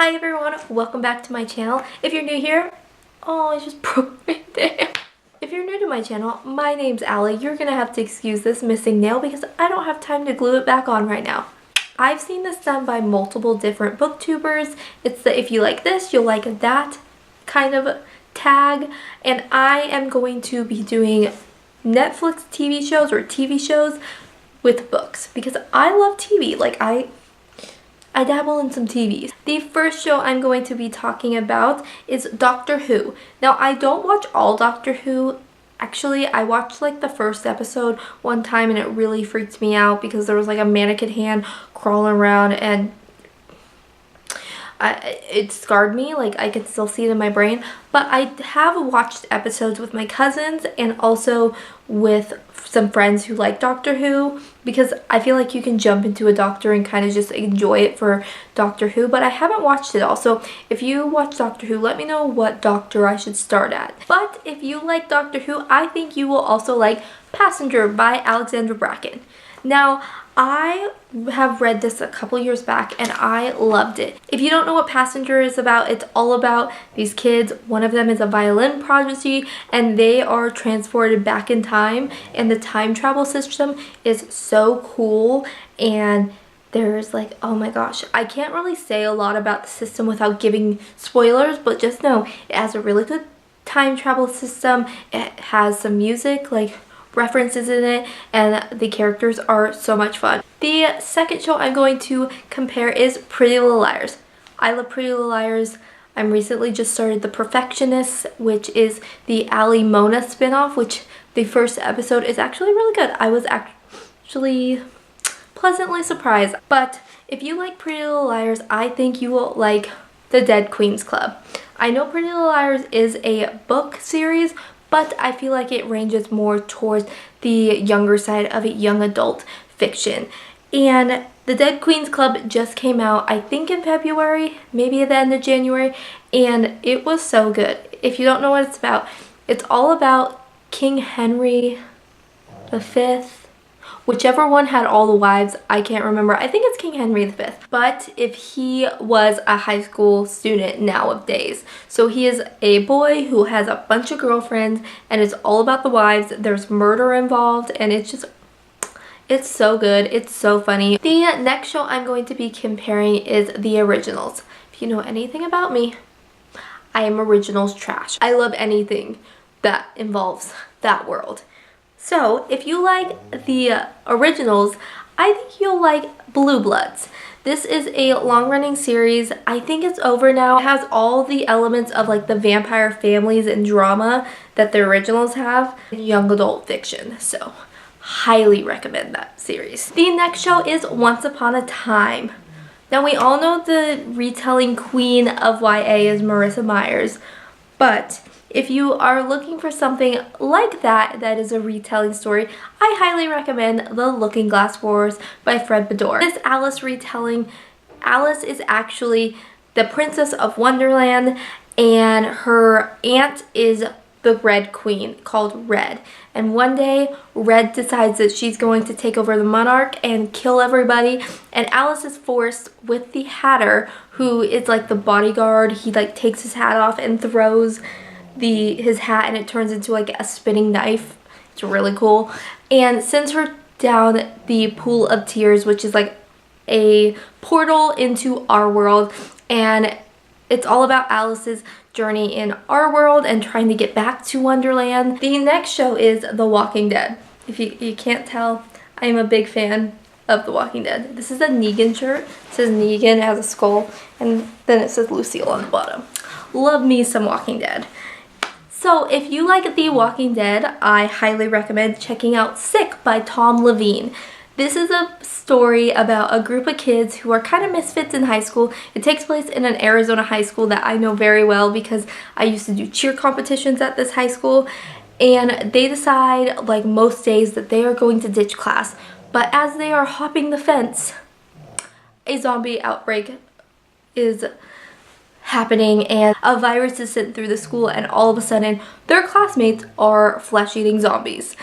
Hi everyone, welcome back to my channel. If you're new here, oh, I just broke right there. If you're new to my channel, my name's Allie. You're gonna have to excuse this missing nail because I don't have time to glue it back on right now. I've seen this done by multiple different booktubers. It's the if you like this, you'll like that kind of tag. And I am going to be doing Netflix TV shows or TV shows with books because I love TV. Like I dabble in some TVs. The first show I'm going to be talking about is Doctor Who. Now, I don't watch all Doctor Who. Actually, I watched like the first episode one time and it really freaked me out because there was like a mannequin hand crawling around and it scarred me. Like I could still see it in my brain. But I have watched episodes with my cousins and also with some friends who like Doctor Who because I feel like you can jump into a doctor and kind of just enjoy it for Doctor Who, but I haven't watched it all. So if you watch Doctor Who, let me know what doctor I should start at. But if you like Doctor Who, I think you will also like Passenger by Alexandra Bracken. Now, I have read this a couple years back and I loved it. If you don't know what Passenger is about, it's all about these kids. One of them is a violin prodigy and they are transported back in time, and the time travel system is so cool. And there's like, oh my gosh, I can't really say a lot about the system without giving spoilers, but just know it has a really good time travel system. It has some music, like references in it, and the characters are so much fun. The second show I'm going to compare is Pretty Little Liars. I love Pretty Little Liars. I'm recently just started The Perfectionists, which is the Ali Mona spinoff, which the first episode is actually really good. I was actually pleasantly surprised. But if you like Pretty Little Liars, I think you will like The Dead Queens Club. I know Pretty Little Liars is a book series, but I feel like it ranges more towards the younger side of young adult fiction. And The Dead Queens Club just came out, I think in February, maybe at the end of January, and it was so good. If you don't know what it's all about King Henry V. Whichever one had all the wives, I can't remember. I think it's King Henry V. But if he was a high school student nowadays. So he is a boy who has a bunch of girlfriends and it's all about the wives. There's murder involved and it's so good. It's so funny. The next show I'm going to be comparing is The Originals. If you know anything about me, I am Originals trash. I love anything that involves that world. So, if you like The Originals, I think you'll like Blue Bloods. This is a long-running series. I think it's over now. It has all the elements of like the vampire families and drama that The Originals have in young adult fiction. So, highly recommend that series. The next show is Once Upon a Time. Now, we all know the retelling queen of YA is Marissa Myers, but if you are looking for something like that is a retelling story, I highly recommend The Looking Glass Wars by Fred Bedore. This Alice retelling, Alice is actually the princess of Wonderland and her aunt is the Red Queen called Red. And one day, Red decides that she's going to take over the monarch and kill everybody, and Alice is forced with the Hatter, who is like the bodyguard. He like takes his hat off and throws his hat and it turns into like a spinning knife. It's really cool. And sends her down the Pool of Tears, which is like a portal into our world, and it's all about Alice's journey in our world and trying to get back to Wonderland. The next show is The Walking Dead. If you can't tell, I am a big fan of The Walking Dead. This is a Negan shirt. It says Negan, it has a skull, and then it says Lucille on the bottom. Love me some Walking Dead. So if you like The Walking Dead, I highly recommend checking out Sick by Tom Levine. This is a story about a group of kids who are kind of misfits in high school. It takes place in an Arizona high school that I know very well because I used to do cheer competitions at this high school. And they decide, like most days, that they are going to ditch class. But as they are hopping the fence, a zombie outbreak is happening and a virus is sent through the school, and all of a sudden their classmates are flesh-eating zombies.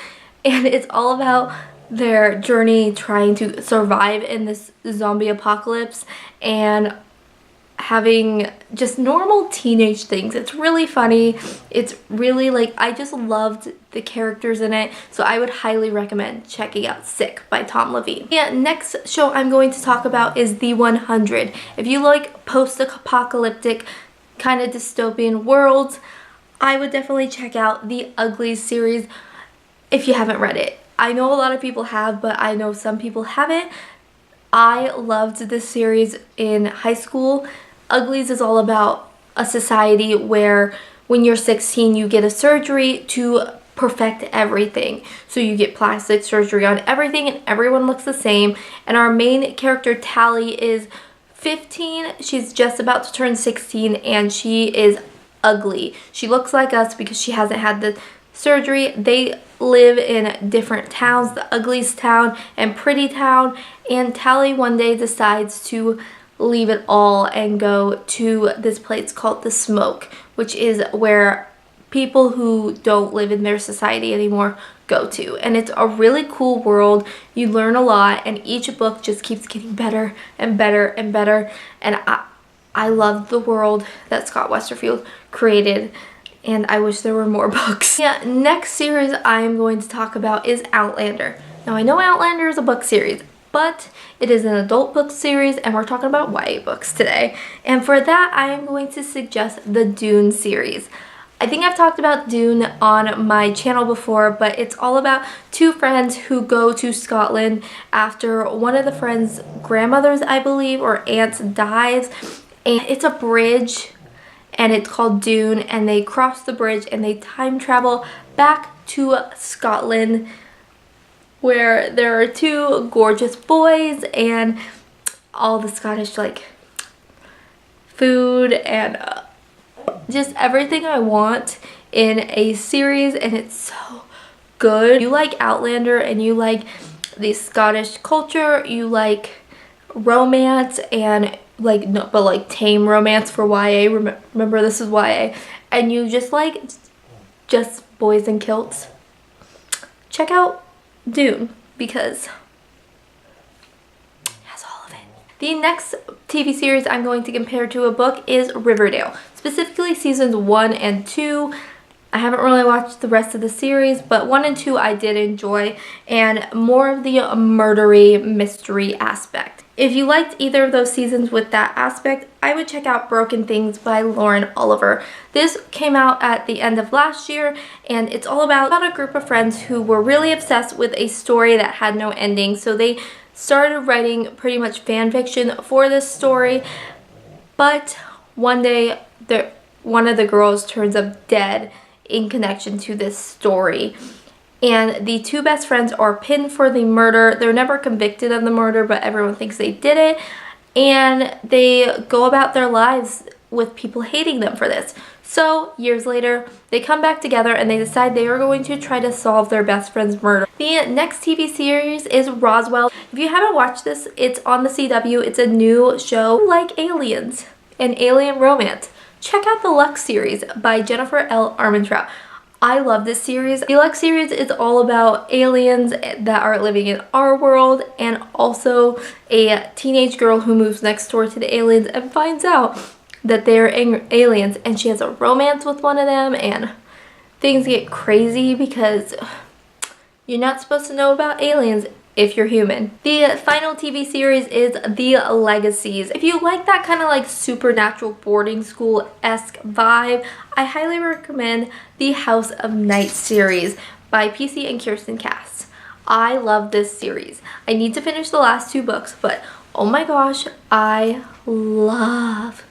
And it's all about their journey trying to survive in this zombie apocalypse and having just normal teenage things. It's really funny. It's really like, I just loved the characters in it, so I would highly recommend checking out Sick by Tom Levine. Yeah, next show I'm going to talk about is The 100. If you like post-apocalyptic kind of dystopian worlds, I would definitely check out the Uglies series if you haven't read it. I know a lot of people have, but I know some people haven't. I loved this series in high school. Uglies is all about a society where when you're 16 you get a surgery to perfect everything. So you get plastic surgery on everything and everyone looks the same. And our main character Tally is 15. She's just about to turn 16 and she is ugly. She looks like us because she hasn't had the surgery. They live in different towns, the Uglies town and Pretty town, and Tally one day decides to leave it all and go to this place called The Smoke, which is where people who don't live in their society anymore go to. And it's a really cool world. You learn a lot and each book just keeps getting better and better and better, and I love the world that Scott Westerfield created, and I wish there were more books. Yeah, next series I am going to talk about is Outlander. Now I know Outlander is a book series, but it is an adult book series and we're talking about YA books today. And for that I am going to suggest the Dune series. I think I've talked about Dune on my channel before, but it's all about two friends who go to Scotland after one of the friends' grandmothers, I believe, or aunts dies. And it's a bridge and it's called Dune, and they cross the bridge and they time travel back to Scotland where there are two gorgeous boys and all the Scottish like food and just everything I want in a series, and it's so good. If you like Outlander and you like the Scottish culture, you like romance and like, no, but like tame romance for YA. Remember this is YA, and you just like just boys in kilts, check out Dune because it has all of it. The next TV series I'm going to compare to a book is Riverdale, specifically seasons 1 and 2. I haven't really watched the rest of the series, but 1 and 2 I did enjoy, and more of the murdery mystery aspect. If you liked either of those seasons with that aspect, I would check out Broken Things by Lauren Oliver. This came out at the end of last year, and it's all about a group of friends who were really obsessed with a story that had no ending, so they started writing pretty much fan fiction for this story. But one day, one of the girls turns up dead in connection to this story. And the two best friends are pinned for the murder. They're never convicted of the murder, but everyone thinks they did it. And they go about their lives with people hating them for this. So, years later, they come back together and they decide they are going to try to solve their best friend's murder. The next TV series is Roswell. If you haven't watched this, it's on the CW. It's a new show like aliens and alien romance. Check out the Lux series by Jennifer L. Armentrout. I love this series. The Lux series is all about aliens that are living in our world, and also a teenage girl who moves next door to the aliens and finds out that they're aliens, and she has a romance with one of them, and things get crazy because you're not supposed to know about aliens if you're human. The final TV series is The Legacies. If you like that kind of like supernatural boarding school-esque vibe, I highly recommend the House of Night series by PC and Kirsten Cass. I love this series. I need to finish the last 2 books, but oh my gosh, I love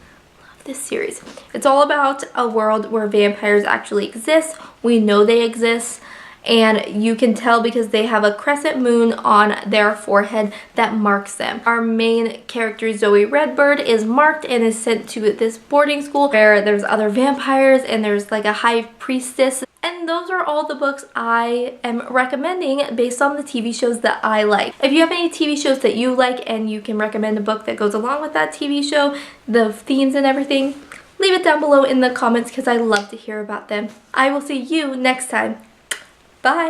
this series. It's all about a world where vampires actually exist. We know they exist. And you can tell because they have a crescent moon on their forehead that marks them. Our main character, Zoe Redbird, is marked and is sent to this boarding school where there's other vampires and there's like a high priestess. And those are all the books I am recommending based on the TV shows that I like. If you have any TV shows that you like and you can recommend a book that goes along with that TV show, the themes and everything, leave it down below in the comments because I love to hear about them. I will see you next time. Bye!